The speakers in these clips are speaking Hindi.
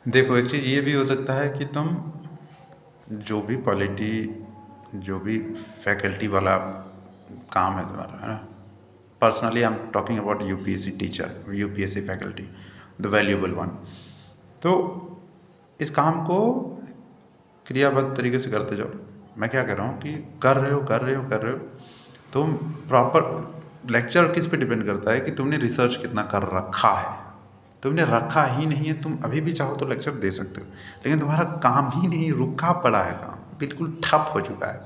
देखो, एक चीज़ ये भी हो सकता है कि तुम जो भी पॉलिटी, जो भी फैकल्टी वाला काम है तुम्हारा, है ना। Personally I am talking about UPSC teacher, UPSC faculty, the valuable one. तो इस काम को क्रियाबद्ध तरीके से करते जाओ। मैं क्या कह रहा हूँ कि कर रहे हो तुम प्रॉपर। लेक्चर किस पे डिपेंड करता है कि तुमने रिसर्च कितना कर रखा है। तुमने रखा ही नहीं है, तुम अभी भी चाहो तो लेक्चर दे सकते हो, लेकिन तुम्हारा काम ही नहीं, रुका पड़ा है, काम बिल्कुल ठप हो चुका है।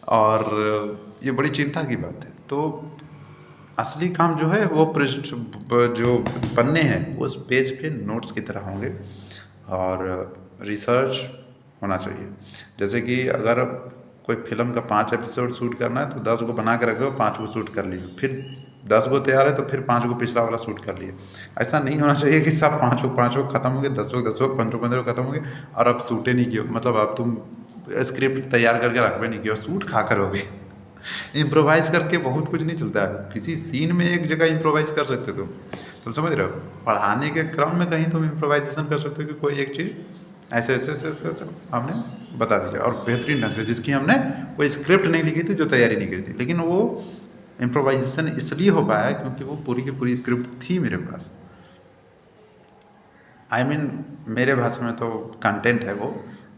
और ये बड़ी चिंता की बात है। तो असली काम जो है वो पृष्ठ जो पन्ने हैं उस पेज पे नोट्स की तरह होंगे, और रिसर्च होना चाहिए। जैसे कि अगर कोई फिल्म का 5 एपिसोड शूट करना है तो 10 को बना के रखे हो, 5 को शूट कर लिए, फिर 10 को तैयार है तो फिर 5 को पिछला वाला शूट कर लिए। ऐसा नहीं होना चाहिए कि सब 5 को खत्म हो गए, 10 को 15 को खत्म हो गए, और अब शूटे नहीं किए, मतलब अब तुम स्क्रिप्ट तैयार करके रखबे नहीं किया, शूट खा कर हो गए। इम्प्रोवाइज करके बहुत कुछ नहीं चलता है। किसी सीन में एक जगह इम्प्रोवाइज कर सकते हो तुम समझ रहे हो। पढ़ाने के क्रम में कहीं तुम इम्प्रोवाइजेशन कर सकते हो कि कोई एक चीज़ ऐसे ऐसे ऐसे ऐसे ऐसे हमने बता दिया, और बेहतरीन ढंग से, जिसकी हमने कोई स्क्रिप्ट नहीं लिखी थी, जो तैयारी नहीं करी थी, लेकिन वो इम्प्रोवाइजेशन इसलिए हो पाया क्योंकि वो पूरी की पूरी स्क्रिप्ट थी मेरे पास। आई मीन मेरे भाषा में तो कंटेंट है वो,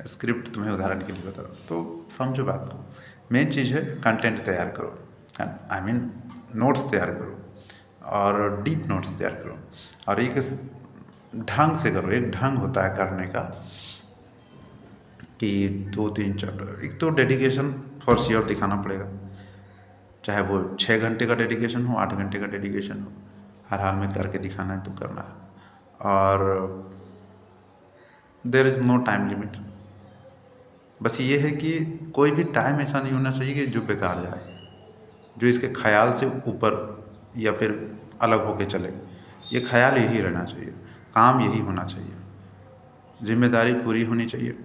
स्क्रिप्ट तुम्हें उदाहरण के लिए बता रहा हूँ। तो समझो बात को, मेन चीज़ है कंटेंट तैयार करो, आई मीन नोट्स तैयार करो, और डीप नोट्स तैयार करो, और एक ढंग से करो। एक ढंग होता है करने का कि 2-3 चैप्टर, एक तो डेडिकेशन फॉर श्योर दिखाना पड़ेगा, चाहे वो 6 घंटे का डेडिकेशन हो, 8 घंटे का डेडिकेशन हो, हर हाल में करके दिखाना है तो करना है। और there is no time limit. बस ये है कि कोई भी टाइम ऐसा नहीं होना चाहिए कि जो बेकार जाए, जो इसके ख्याल से ऊपर या फिर अलग होके चले। ये ख्याल यही रहना चाहिए, काम यही होना चाहिए, जिम्मेदारी पूरी होनी चाहिए,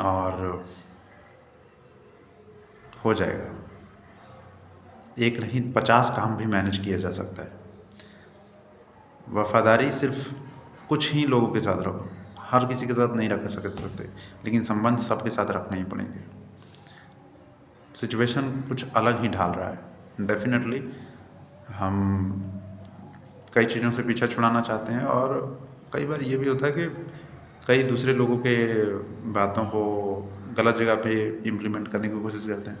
और हो जाएगा। एक नहीं 50 काम भी मैनेज किया जा सकता है। वफादारी सिर्फ कुछ ही लोगों के साथ रखो, हर किसी के साथ नहीं रख सकते, लेकिन संबंध सबके साथ रखने ही पड़ेंगे। सिचुएशन कुछ अलग ही ढाल रहा है डेफिनेटली। हम कई चीज़ों से पीछा छुड़ाना चाहते हैं, और कई बार ये भी होता है कि कई दूसरे लोगों के बातों को गलत जगह पे इम्प्लीमेंट करने की कोशिश करते हैं।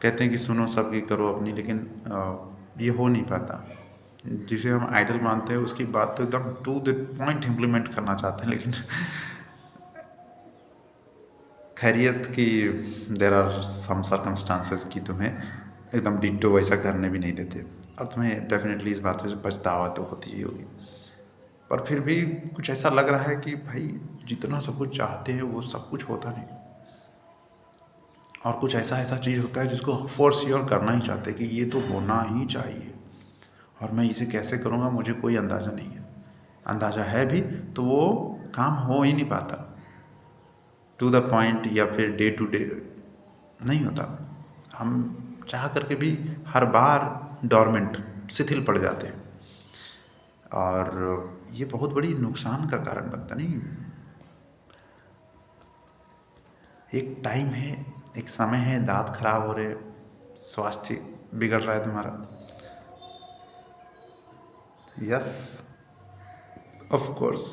कहते हैं कि सुनो सबकी करो अपनी, लेकिन ये हो नहीं पाता। जिसे हम आइडल मानते हैं उसकी बात तो एकदम टू द पॉइंट इम्प्लीमेंट करना चाहते हैं, लेकिन खैरियत की देर आर सम सर्कमस्टांसेस की तुम्हें एकदम डिट्टो वैसा करने भी नहीं देते। अब तुम्हें डेफिनेटली इस बात से पछतावा तो होती ही होगी, पर फिर भी कुछ ऐसा लग रहा है कि भाई जितना सब कुछ चाहते हैं वो सब कुछ होता नहीं, और कुछ ऐसा ऐसा चीज़ होता है जिसको फोर श्योर करना ही चाहते हैं कि ये तो होना ही चाहिए, और मैं इसे कैसे करूँगा मुझे कोई अंदाज़ा नहीं है। अंदाज़ा है भी तो वो काम हो ही नहीं पाता, टू द पॉइंट या फिर डे टू डे नहीं होता। हम चाह करके भी हर बार डोरमेंट, शिथिल पड़ जाते हैं, और ये बहुत बड़ी नुकसान का कारण बनता नहीं। एक टाइम है, एक समय है, दांत खराब हो रहे, स्वास्थ्य बिगड़ रहा है तुम्हारा, यस ऑफ कोर्स।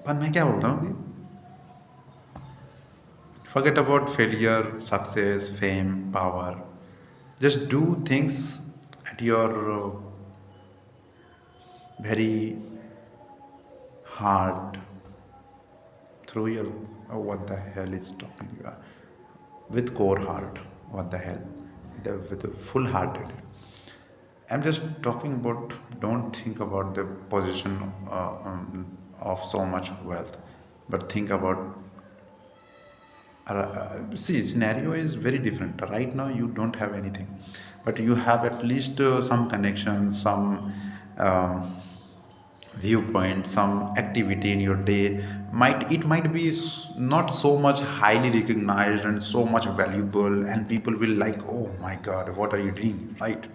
पर मैं क्या बोलता हूँ कि forget about failure, success, fame, power. Just do things at your very heart, through your what the hell is talking with core heart. What the hell? With a full hearted. I'm just talking about, don't think about the position of so much wealth, but think about see, scenario is very different. Right now you don't have anything, but you have at least some connection, some uh, viewpoint, some activity in your day. Might be not so much highly recognized and so much valuable, and people will like, oh my god, what are you doing, right?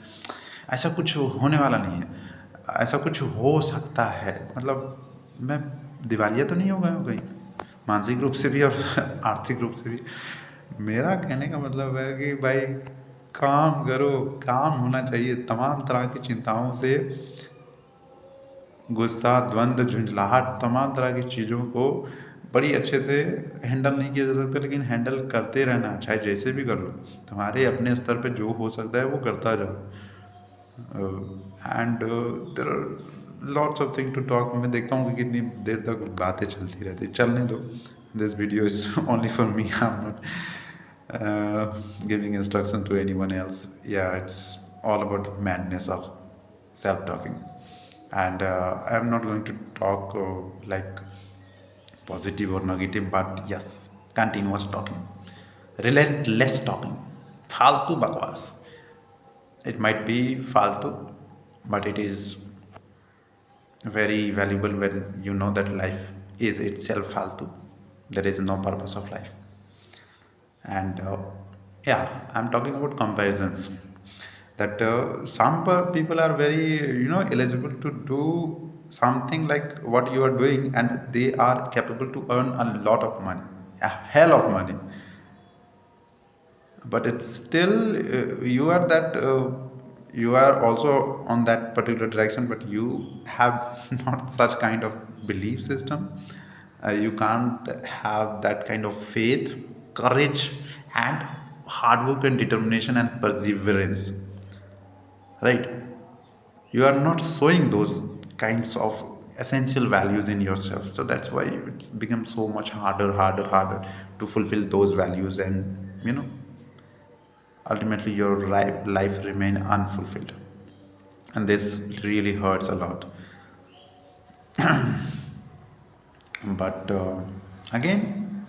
ऐसा कुछ होने वाला नहीं है। ऐसा कुछ हो सकता है, मतलब मैं दिवालिया तो नहीं हो गया हूँ कहीं, मानसिक रूप से भी और आर्थिक रूप से भी। मेरा कहने का मतलब है कि भाई काम करो, काम होना चाहिए। तमाम तरह की चिंताओं से, गुस्सा, द्वंद, झुंझलाहट, तमाम तरह की चीज़ों को बड़ी अच्छे से हैंडल नहीं किया जा सकता, लेकिन हैंडल करते रहना, चाहे जैसे भी कर लो। तुम्हारे अपने स्तर पे जो हो सकता है वो करता जाओ। And there are lots of thing to talk. मैं देखता हूँ कि कितनी देर तक बातें चलती रहती, चलने दो। This video is only for me, I am not giving instruction to any one else. या it's all about madness of self talking. And I'm not going to talk like positive or negative, but yes, continuous talking, relentless talking, faltu bakwas. It might be faltu, but it is very valuable when you know that life is itself faltu. There is no purpose of life. And yeah, I'm talking about comparisons, that people are very eligible to do something like what you are doing, and they are capable to earn a lot of money, a hell of money. But it's still you are also on that particular direction, but you have not such kind of belief system. You can't have that kind of faith, courage, and hard work and determination and perseverance, right? You are not showing those kinds of essential values in yourself, so that's why it becomes so much harder to fulfill those values, and ultimately your life remain unfulfilled, and this really hurts a lot. But again,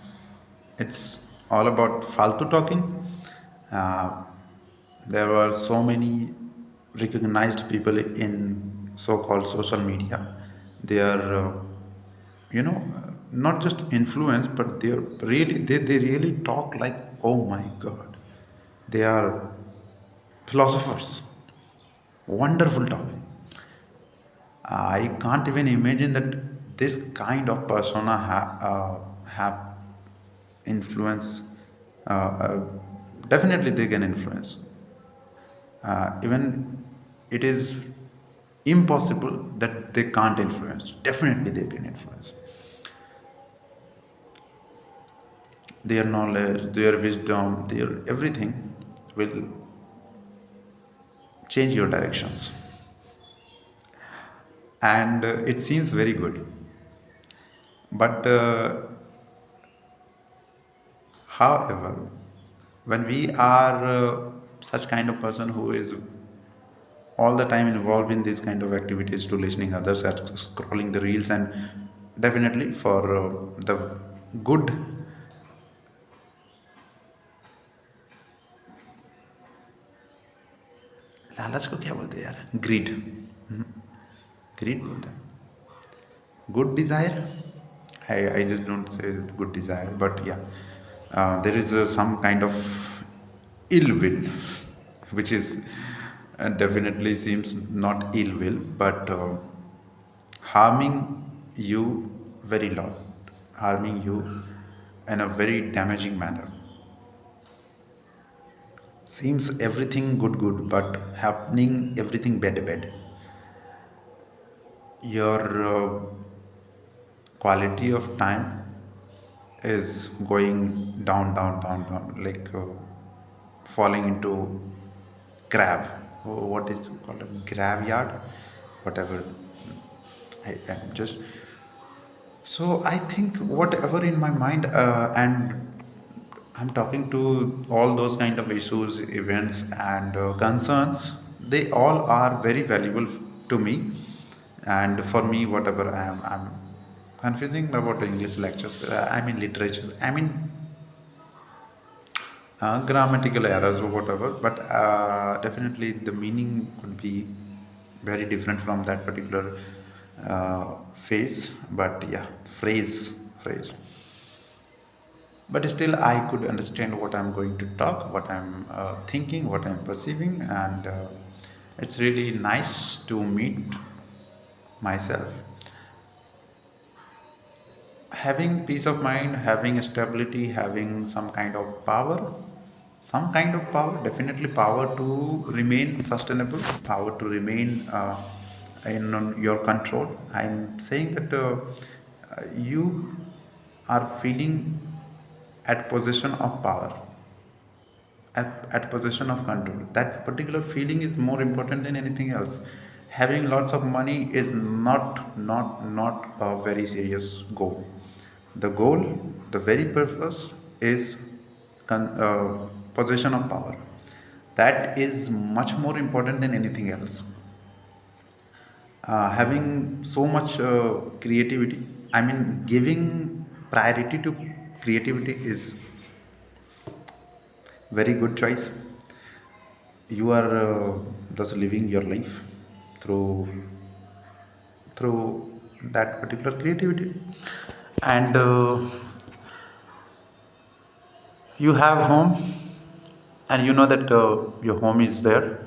it's all about faltu talking. uh, there were so many recognized people in so-called social media. They are not just influence, but they really talk like, oh my god, they are philosophers, wonderful talking. I can't even imagine that this kind of persona have influence. Definitely, they can influence. Even it is impossible that they can't influence. Definitely, they can influence. Their knowledge, their wisdom, their everything will change your directions, and it seems very good. But however, when we are such kind of person who is all the time involved in these kind of activities, to listening others and scrolling the reels, and definitely for the good, लालच को क्या बोलते हैं यार, ग्रीड, ग्रीड बोलते हैं, good desire. I just don't say good desire, but yeah, there is some kind of ill will, which is definitely seems not ill will, but harming you very lot, harming you in a very damaging manner. Seems everything good, but happening everything bad. Your quality of time is going down, like falling into grab. What is it called? A graveyard, whatever. I'm just so I think whatever in my mind, and I'm talking to all those kind of issues, events, and concerns. They all are very valuable to me, and for me, whatever I'm confusing about English lectures. I mean literatures. I mean grammatical errors or whatever. But definitely the meaning could be very different from that particular phase. But yeah, phrase, but still I could understand what I'm going to talk, what I'm thinking, what I'm perceiving, and it's really nice to meet myself. Having peace of mind, having stability, having some kind of power, definitely power to remain sustainable, power to remain in your control. I'm saying that you are feeling at possession of power, at possession of control. That particular feeling is more important than anything else. Having lots of money is not a very serious goal. The goal, the very purpose is possession of power. That is much more important than anything else. Having so much creativity, I mean, giving priority to creativity is very good choice. You are thus living your life through that particular creativity, and you have home, and you know that your home is there.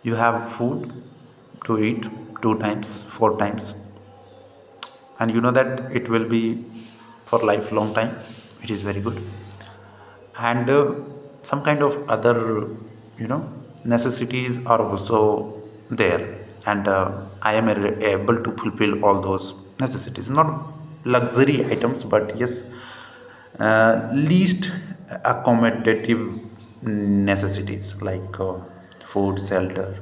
You have food to eat 2 times, 4 times, and you know that it will be for lifelong time, which is very good. And some kind of other, you know, necessities are also there, and I am able to fulfill all those necessities, not luxury items, but yes, least accommodative necessities like food, shelter,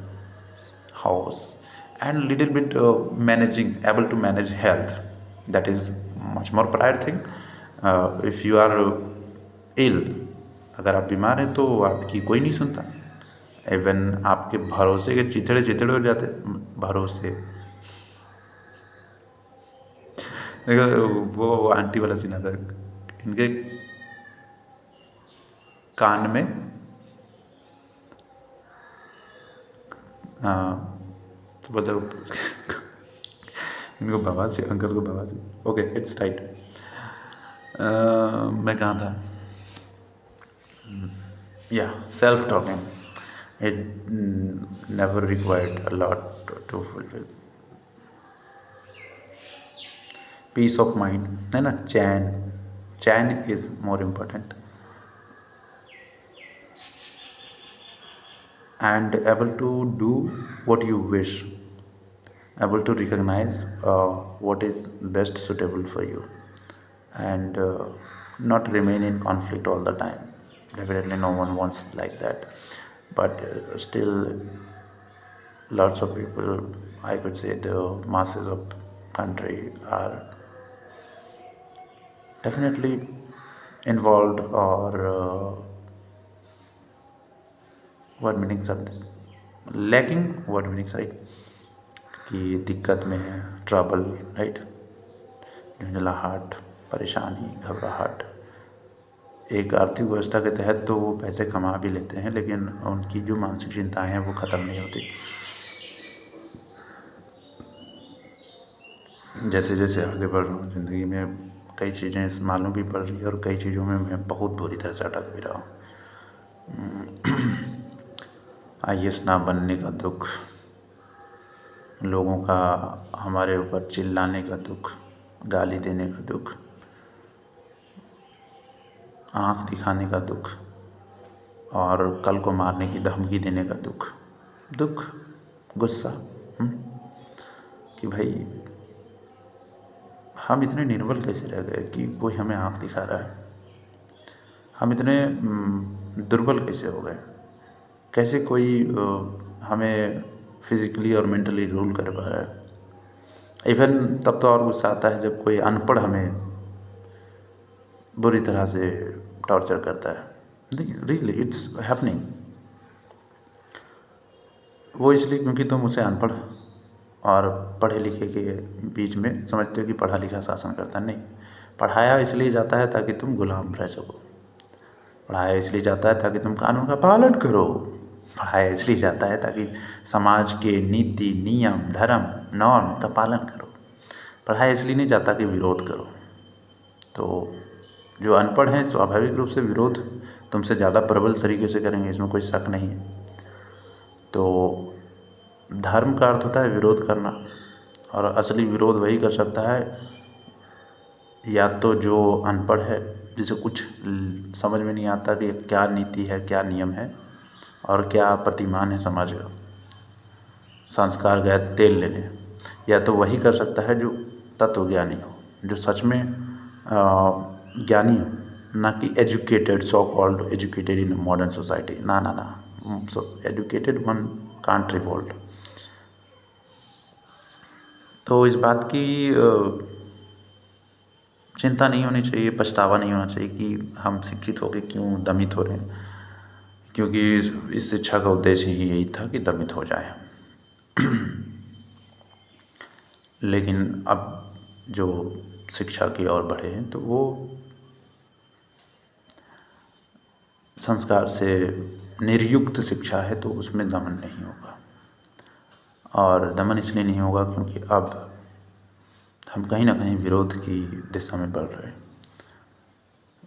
house, and little bit managing, able to manage health. That is much more prior thing. If you are ill, अगर आप बीमार हैं तो आपकी कोई नहीं सुनता। इवन आपके भरोसे के चिथड़े चिथड़े हो जाते, भरोसे। देखो, वो आंटी वाला सीन आता है, इनके कान में तो मतलब इनको बवासीर, अंकल को बवासीर। Okay, it's right. मैं कहाँ था? या self talking, it never required a lot to fulfil. Peace of mind है ना, चैन, चैन is more important, and able to do what you wish, able to recognize what is best suitable for you, and not remain in conflict all the time. Definitely no one wants like that, but still lots of people, I could say the masses of country, are definitely involved, or word meaning शब्द लैकिंग, वर्ड मीनिंग राइट, कि दिक्कत में है, ट्रबल, राइट, झंझलाहट, परेशानी, घबराहट। एक आर्थिक व्यवस्था के तहत तो वो पैसे कमा भी लेते हैं, लेकिन उनकी जो मानसिक चिंताएं हैं वो ख़त्म नहीं होती। जैसे जैसे आगे बढ़ रहा हूँ ज़िंदगी में, कई चीज़ें मालूम भी पड़ रही है, और कई चीज़ों में मैं बहुत बुरी तरह से अटक भी रहा हूँ। आईएएस ना बनने का दुख, लोगों का हमारे ऊपर चिल्लाने का दुख, गाली देने का दुख, आँख दिखाने का दुख, और कल को मारने की धमकी देने का दुख, गुस्सा, कि भाई हम इतने निर्बल कैसे रह गए कि कोई हमें आँख दिखा रहा है। हम इतने दुर्बल कैसे हो गए, कैसे कोई हमें फिज़िकली और मेंटली रूल कर पा रहा है। इवन तब तो और गुस्सा आता है जब कोई अनपढ़ हमें बुरी तरह से टॉर्चर करता है। Really it's happening. वो इसलिए क्योंकि तुम उसे अनपढ़ और पढ़े लिखे के बीच में समझते हो कि पढ़ा लिखा शासन करता। नहीं, पढ़ाया इसलिए जाता है ताकि तुम गुलाम रह सको, पढ़ाया इसलिए जाता है ताकि तुम कानून का पालन करो, पढ़ाया इसलिए जाता है ताकि समाज के नीति, नियम, धर्म, नॉर्म का पालन करो। पढ़ाया इसलिए नहीं जाता कि विरोध करो। तो जो अनपढ़ हैं स्वाभाविक रूप से विरोध तुमसे ज़्यादा प्रबल तरीके से करेंगे, इसमें कोई शक नहीं है। तो धर्म का अर्थ होता है विरोध करना, और असली विरोध वही कर सकता है या तो जो अनपढ़ है, जिसे कुछ समझ में नहीं आता कि क्या नीति है, क्या नियम है और क्या प्रतिमान है समाज का, संस्कार गया तेल लेने। या तो वही कर सकता है जो तत्वज्ञानी हो, जो सच में ज्ञानी हो, ना कि educated, so called educated in modern society. ना ना ना, एजुकेटेड वन कांट रिवोल्ट। तो इस बात की चिंता नहीं होनी चाहिए, पछतावा नहीं होना चाहिए कि हम शिक्षित होकर क्यों दमित हो रहे हैं, क्योंकि इस शिक्षा का उद्देश्य ही यही था कि दमित हो जाए हम। लेकिन अब जो शिक्षा की ओर बढ़े हैं तो वो संस्कार से निर्युक्त शिक्षा है, तो उसमें दमन नहीं होगा। और दमन इसलिए नहीं होगा क्योंकि अब हम कहीं ना कहीं विरोध की दिशा में बढ़ रहे हैं।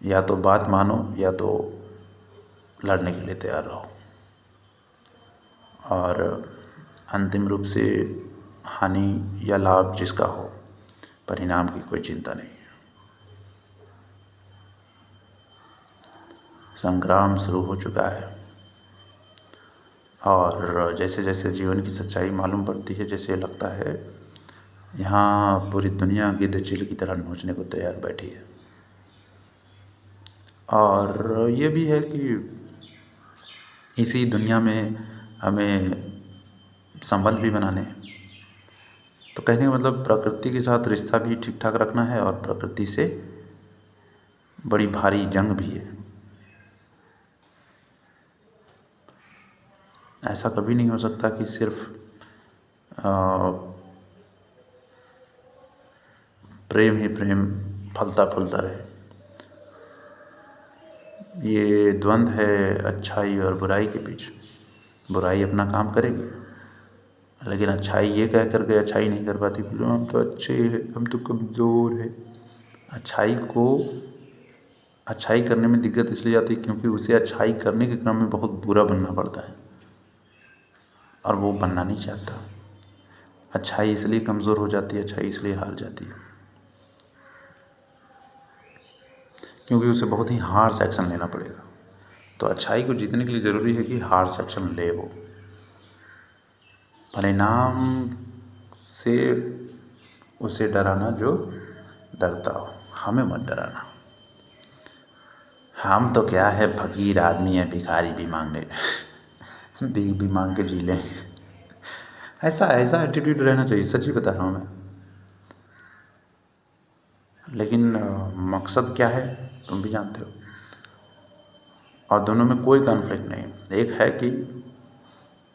या तो बात मानो या तो लड़ने के लिए तैयार रहो। और अंतिम रूप से हानि या लाभ जिसका हो, परिणाम की कोई चिंता नहीं। संग्राम शुरू हो चुका है और जैसे जैसे जीवन की सच्चाई मालूम पड़ती है, जैसे लगता है यहाँ पूरी दुनिया गिद्ध चील की तरह नोचने को तैयार बैठी है। और ये भी है कि इसी दुनिया में हमें संबंध भी बनाने हैं। तो कहने का मतलब प्रकृति के साथ रिश्ता भी ठीक ठाक रखना है और प्रकृति से बड़ी भारी जंग भी है। ऐसा कभी नहीं हो सकता कि सिर्फ प्रेम ही प्रेम फलता फूलता रहे। ये द्वंद्व है अच्छाई और बुराई के बीच। बुराई अपना काम करेगी, लेकिन अच्छाई ये कह कर के अच्छाई नहीं कर पाती, बोलो हम तो अच्छे हैं, हम तो कमज़ोर हैं। अच्छाई करने में दिक्कत इसलिए आती है क्योंकि उसे अच्छाई करने के क्रम में बहुत बुरा बनना पड़ता है और वो बनना नहीं चाहता। अच्छाई इसलिए कमज़ोर हो जाती है, अच्छाई इसलिए हार जाती है क्योंकि उसे बहुत ही हार्श एक्शन लेना पड़ेगा। तो अच्छाई को जीतने के लिए ज़रूरी है कि हार्श एक्शन ले वो। परिणाम से उसे डराना जो डरता हो, हमें मत डराना। हम तो क्या है, फकीर आदमी है, भिखारी भी मांगने भीख भी मांग के जी लें। ऐसा ऐसा एटीट्यूड रहना चाहिए, सच्ची बता रहा हूँ मैं। लेकिन मकसद क्या है तुम भी जानते हो, और दोनों में कोई कॉन्फ्लिक्ट नहीं। एक है कि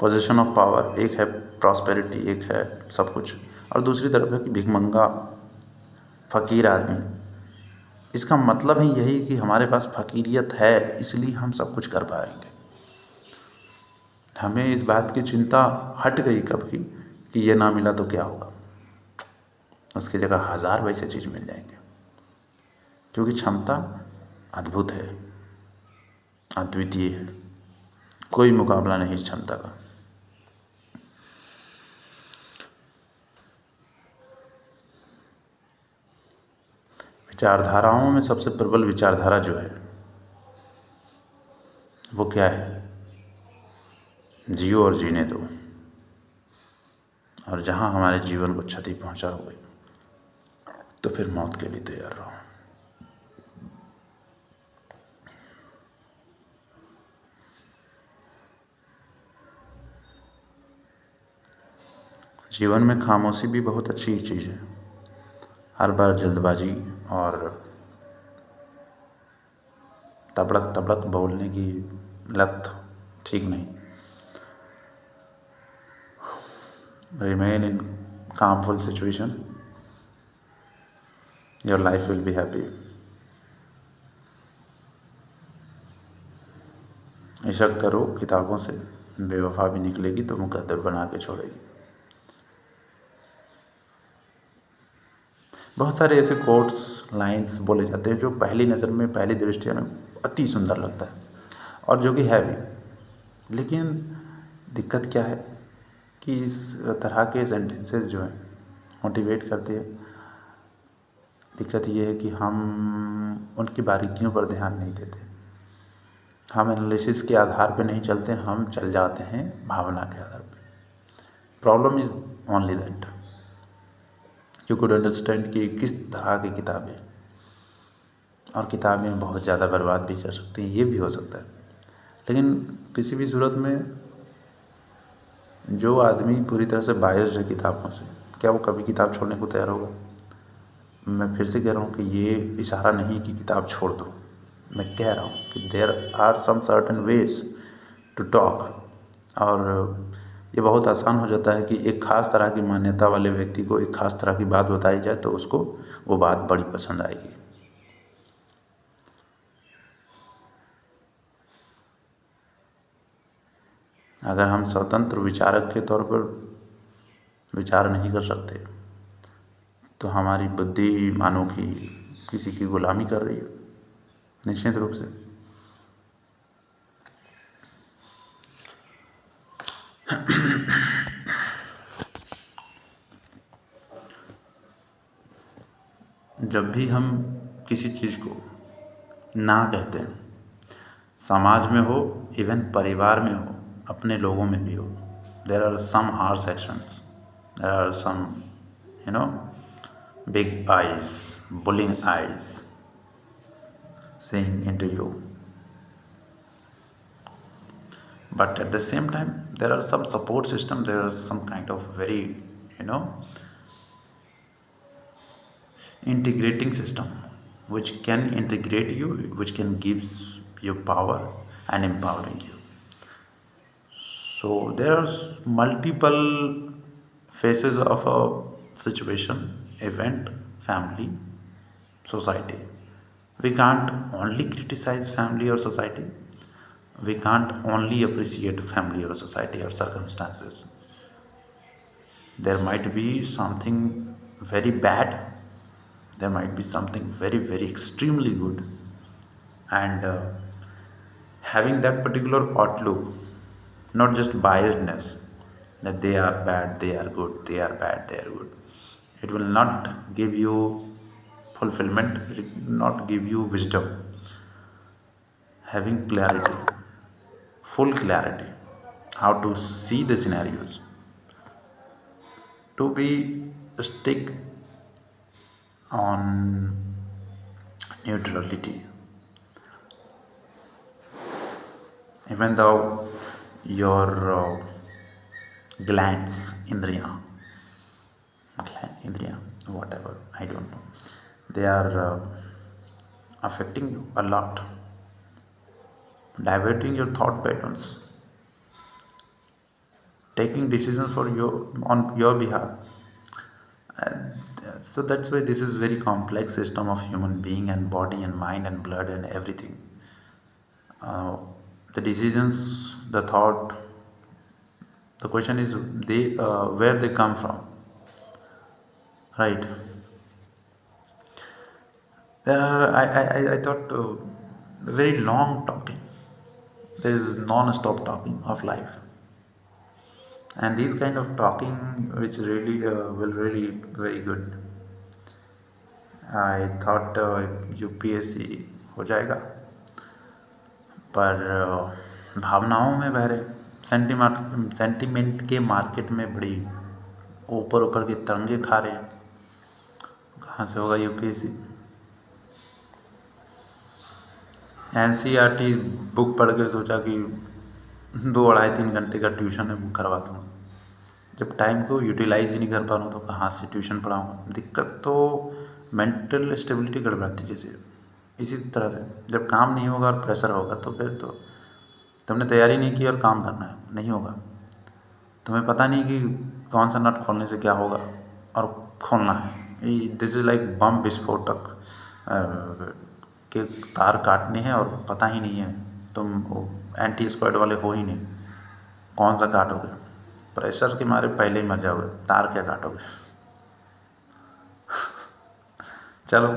पोजीशन ऑफ पावर, एक है प्रॉस्पेरिटी, एक है सब कुछ, और दूसरी तरफ है कि भिखमंगा फकीर आदमी। इसका मतलब ही यही कि हमारे पास फकीरियत है, इसलिए हम सब कुछ कर पाएंगे। हमें इस बात की चिंता हट गई कब की कि ये ना मिला तो क्या होगा, उसकी जगह 1000 वैसे चीज़ मिल जाएंगे। क्योंकि क्षमता अद्भुत है, अद्वितीय है, कोई मुकाबला नहीं इस क्षमता का। विचारधाराओं में सबसे प्रबल विचारधारा जो है वो क्या है, जियो और जीने दो। और जहाँ हमारे जीवन को क्षति पहुँचा हुई तो फिर मौत के लिए तैयार रहो। जीवन में खामोशी भी बहुत अच्छी चीज़ है। हर बार जल्दबाजी और तबड़क तबड़क बोलने की लत ठीक नहीं। Remain in calmful situation, your life will be happy. Ishaq करो किताबों से, बेवफा भी निकलेगी तो मुकद्दर बना के छोड़ेगी। बहुत सारे ऐसे कोट्स, लाइंस बोले जाते हैं जो पहली नज़र में, पहली दृष्टया में अति सुंदर लगता है और जो कि है भी। लेकिन दिक्कत क्या है कि इस तरह के सेंटेंसेस जो हैं मोटिवेट करती है। दिक्कत ये है कि हम उनकी बारीकियों पर ध्यान नहीं देते, हम एनालिसिस के आधार पे नहीं चलते, हम चल जाते हैं भावना के आधार पे। Problem is only that you could understand कि किस तरह की किताबें, और किताबें बहुत ज़्यादा बर्बाद भी कर सकती हैं, ये भी हो सकता है। लेकिन किसी भी सूरत में जो आदमी पूरी तरह से बायस्ड है किताबों से, क्या वो कभी किताब छोड़ने को तैयार होगा? मैं फिर से कह रहा हूँ कि ये इशारा नहीं कि किताब छोड़ दो, मैं कह रहा हूँ कि there are some certain ways to talk. और ये बहुत आसान हो जाता है कि एक ख़ास तरह की मान्यता वाले व्यक्ति को एक ख़ास तरह की बात बताई जाए तो उसको वो बात बड़ी पसंद आएगी। अगर हम स्वतंत्र विचारक के तौर पर विचार नहीं कर सकते तो हमारी बुद्धि मानो कि किसी की गुलामी कर रही है, निश्चित रूप से। जब भी हम किसी चीज़ को ना कहते हैं, समाज में हो, इवन परिवार में हो, अपने लोगों में भी हो, there are some harsh actions, there are some you know big eyes, bullying eyes seeing into you. But at the same time, there are some support system, there are some kind of very, you know, integrating system which can integrate you, which can gives you power and empowering you. So there are multiple phases of a situation, event, family, society. We can't only criticize family or society. We can't only appreciate family or society or circumstances. There might be something very bad, there might be something very, very extremely good, and having that particular outlook, not just biasness that they are bad, they are good, they are bad, they are good. It will not give you fulfillment, it will not give you wisdom. Having clarity, full clarity, how to see the scenarios, to be stick on neutrality, even though your glands, indriya, whatever, I don't know, they are affecting you a lot, diverting your thought patterns, taking decisions for your on your behalf. So that's why this is very complex system of human being and body and mind and blood and everything. uh, the decisions, the thought, the question is they where they come from, right? There are I thought very long talking, there is non-stop talking of life, and these kind of talking which really will really very good. I thought UPSC हो जाएगा, पर भावनाओं में बह रहे, सेंटिमेंट के मार्केट में बड़ी ऊपर ऊपर के तरंगे खा रहे हैं। कहाँ से होगा UPSC? NCERT बुक पढ़ के सोचा कि 2 2.5 3 घंटे का ट्यूशन है वो करवा दूँगा, जब टाइम को यूटिलाइज ही नहीं कर पा रहा हूँ तो कहाँ से ट्यूशन पढ़ाऊँगा? दिक्कत तो मेंटल स्टेबिलिटी गड़बड़ाती कैसे? इसी तरह से जब काम नहीं होगा और प्रेशर होगा तो फिर तो तुमने तैयारी नहीं की और काम करना है, नहीं होगा। तुम्हें पता नहीं कि कौन सा नट खोलने से क्या होगा और खोलना है। दिस इज़ लाइक बम विस्फोटक के तार काटने हैं और पता ही नहीं है, तुम एंटी स्क्वाड वाले हो ही नहीं, कौन सा काटोगे? प्रेशर के मारे पहले ही मर जाओगे, तार क्या काटोगे? चलो